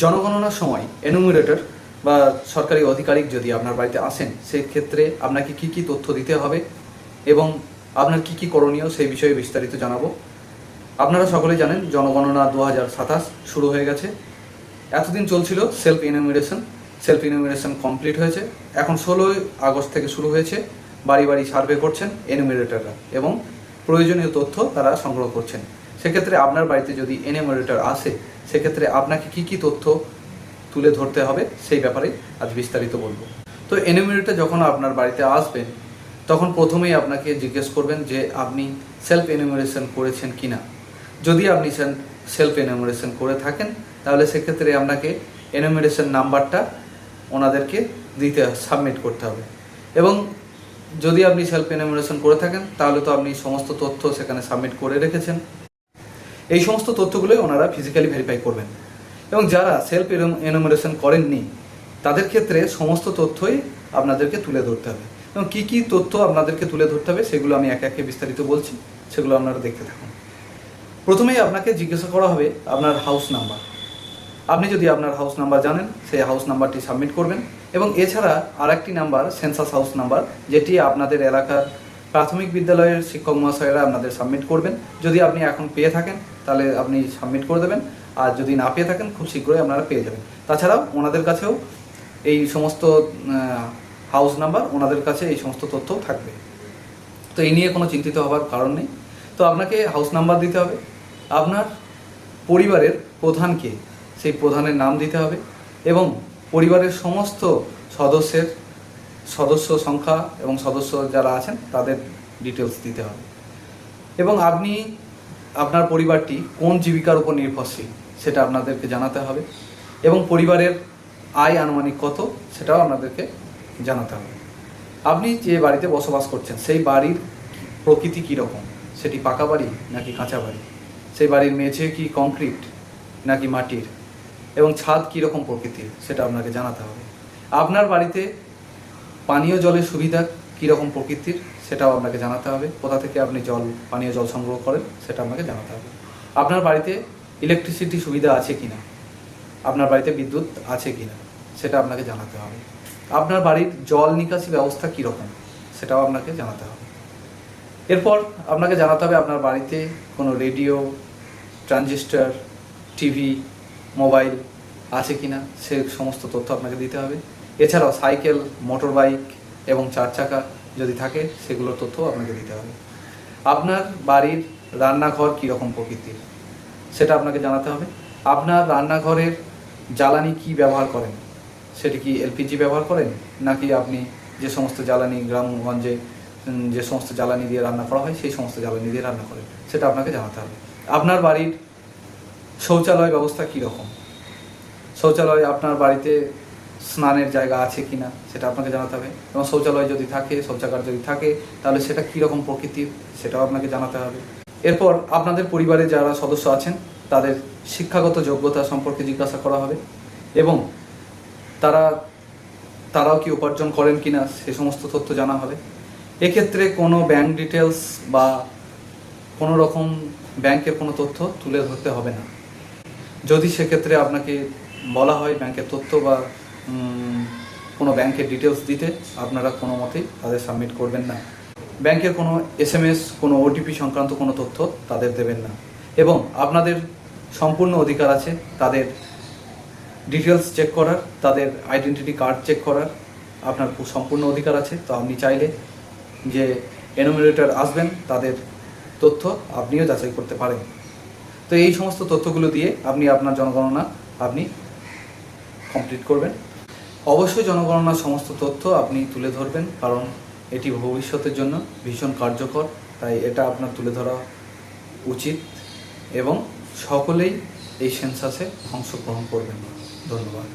জনগণনার সময় এনুমিরেটর বা সরকারি আধিকারিক যদি আপনার বাড়িতে আসেন, সেই ক্ষেত্রে আপনাকে কি কি তথ্য দিতে হবে এবং আপনার কি কি করণীয় সেই বিষয়ে বিস্তারিত জানাবো। আপনারা সকলেই জানেন জনগণনা 2027 শুরু হয়ে গেছে। এতদিন চলছিল সেলফ ইনুমিরেশন কমপ্লিট হয়েছে। এখন 16 আগস্ট থেকে শুরু হয়েছে। বাড়ি বাড়ি সার্ভে করছেন এনুমিরেটররা এবং প্রয়োজনীয় তথ্য তারা সংগ্রহ করছেন। সেক্ষেত্রে আপনার বাড়িতে যদি এনুমিরেটর আসে, সেক্ষেত্রে আপনাকে কি কি তথ্য তুলে ধরতে হবে সেই ব্যাপারে আজ বিস্তারিত বলবো। তো এনুমিরেটর যখন আপনার বাড়িতে আসবেন, তখন প্রথমেই আপনাকে জিজ্ঞেস করবেন যে আপনি সেলফ এনুমিরেশন করেছেন কিনা। যদি আপনি সেলফ এনুমিরেশন করে থাকেন, তাহলে সেক্ষেত্রে আপনাকে এনুমিরেশন নাম্বারটা ওনাদেরকে সাবমিট করতে হবে। এবং যদি আপনি সেলফ এনুমিরেশন করে থাকেন, তাহলে তো আপনি সমস্ত তথ্য সেখানে সাবমিট করে রেখেছেন। এই সমস্ত তথ্যগুলোই ওনারা ফিজিক্যালি ভেরিফাই করবেন। এবং যারা সেলফ এনুমিরেশন করেননি, তাদের ক্ষেত্রে সমস্ত তথ্যই আপনাদেরকে তুলে ধরতে হবে। এবং কী কী তথ্য আপনাদেরকে তুলে ধরতে হবে সেগুলো আমি একে একে বিস্তারিত বলছি, সেগুলো আপনারা দেখতে থাকুন। প্রথমেই আপনাকে জিজ্ঞাসা করা হবে আপনার হাউস নাম্বার। আপনি যদি আপনার হাউস নাম্বার জানেন, সেই হাউস নাম্বারটি সাবমিট করবেন। এবং এছাড়া আরেকটি নাম্বার সেন্সাস হাউস নাম্বার, যেটি আপনাদের এলাকার প্রাথমিক বিদ্যালয়ের শিক্ষক মহাশয়েরা আপনাদের সাবমিট করবেন। যদি আপনি এখন পেয়ে থাকেন, তাহলে আপনি সাবমিট করে দেবেন। আর যদি না পেয়ে থাকেন, খুব শীঘ্রই আপনারা পেয়ে যাবেন। তাছাড়াও ওনাদের কাছেও এই সমস্ত হাউস নাম্বার, ওনাদের কাছে এই সমস্ত তথ্যও থাকবে। তো এই নিয়ে কোনো চিন্তিত হওয়ার কারণ নেই। তো আপনাকে হাউস নাম্বার দিতে হবে। আপনার পরিবারের প্রধানকে, সেই প্রধানের নাম দিতে হবে এবং পরিবারের সমস্ত সদস্য সংখ্যা এবং সদস্য যারা আছেন তাদের ডিটেলস দিতে হবে। এবং আপনি আপনার পরিবারটি কোন জীবিকার উপর নির্ভরশীল সেটা আপনাদেরকে জানাতে হবে। এবং পরিবারের আয় আনুমানিক কত সেটাও আপনাদেরকে জানাতে হবে। আপনি যে বাড়িতে বসবাস করছেন, সেই বাড়ির প্রকৃতি কীরকম, সেটি পাকা বাড়ি নাকি কাঁচা বাড়ি, সেই বাড়ির মেঝে কি কংক্রিট নাকি মাটির, এবং ছাদ কীরকম প্রকৃতির সেটা আপনাকে জানাতে হবে। আপনার বাড়িতে পানীয় জলের সুবিধা কীরকম প্রকৃতির সেটাও আপনাকে জানাতে হবে। কোথা থেকে আপনি পানীয় জল সংগ্রহ করেন সেটা আপনাকে জানাতে হবে। আপনার বাড়িতে ইলেকট্রিসিটি সুবিধা আছে কিনা, আপনার বাড়িতে বিদ্যুৎ আছে কিনা সেটা আপনাকে জানাতে হবে। আপনার বাড়ির জল নিকাশি ব্যবস্থা কীরকম সেটাও আপনাকে জানাতে হবে। এরপর আপনাকে জানাতে হবে আপনার বাড়িতে কোনো রেডিও, ট্রানজিস্টার, টিভি, মোবাইল আছে কিনা, সে সমস্ত তথ্য আপনাকে দিতে হবে। এছাড়াও সাইকেল, মোটর বাইক এবং 4 চাকা যদি থাকে, সেগুলোর তথ্য আপনাকে দিতে হবে। আপনার বাড়ির রান্নাঘর কীরকম প্রকৃতির সেটা আপনাকে জানাতে হবে। আপনার রান্নাঘরের জ্বালানি কি ব্যবহার করেন, সেটি কি এলপিজি ব্যবহার করেন নাকি আপনি যে সমস্ত জ্বালানি গ্রামগঞ্জে যে সমস্ত জ্বালানি দিয়ে রান্না করা হয় সেই সমস্ত জ্বালানি দিয়ে রান্না করেন, সেটা আপনাকে জানাতে হবে। আপনার বাড়ির শৌচালয় ব্যবস্থা কীরকম, আপনার বাড়িতে স্নানের জায়গা আছে কিনা সেটা আপনাকে জানাতে হবে। এবং শৌচালয় যদি থাকে, শৌচাগার যদি থাকে, তাহলে সেটা কীরকম প্রকৃতির সেটাও আপনাকে জানাতে হবে। এরপর আপনাদের পরিবারে যারা সদস্য আছেন তাদের শিক্ষাগত যোগ্যতা সম্পর্কে জিজ্ঞাসা করা হবে এবং তারাও কি উপার্জন করেন কিনা সে সমস্ত তথ্য জানা হবে। এক্ষেত্রে কোনো ব্যাংক ডিটেলস বা কোনো রকম ব্যাংকের কোনো তথ্য তুলে ধরতে হবে না। যদি সেক্ষেত্রে আপনাকে বলা হয় ব্যাংকের তথ্য বা কোনো ব্যাংকের ডিটেলস দিতে, আপনারা কোনো মতেই তাদের সাবমিট করবেন না। ব্যাংকের কোনো SMS, কোনো OTP সংক্রান্ত কোনো তথ্য তাদের দেবেন না। এবং আপনাদের সম্পূর্ণ অধিকার আছে তাদের ডিটেলস চেক করার, তাদের আইডেন্টিটি কার্ড চেক করার আপনার সম্পূর্ণ অধিকার আছে। তো আপনি চাইলে যে এনুমিরেটর আসবেন, তাদের তথ্য আপনিও যাচাই করতে পারেন। তো এই সমস্ত তথ্যগুলো দিয়ে আপনি আপনার জনগণনা কমপ্লিট করবেন। অবশ্যই জনগণনার সমস্ত তথ্য আপনি তুলে ধরবেন, কারণ এটি ভবিষ্যতের জন্য ভীষণ কার্যকর। তাই এটা আপনার তুলে ধরা উচিত এবং সকলেই এই সেন্সাসে অংশগ্রহণ করবেন। ধন্যবাদ।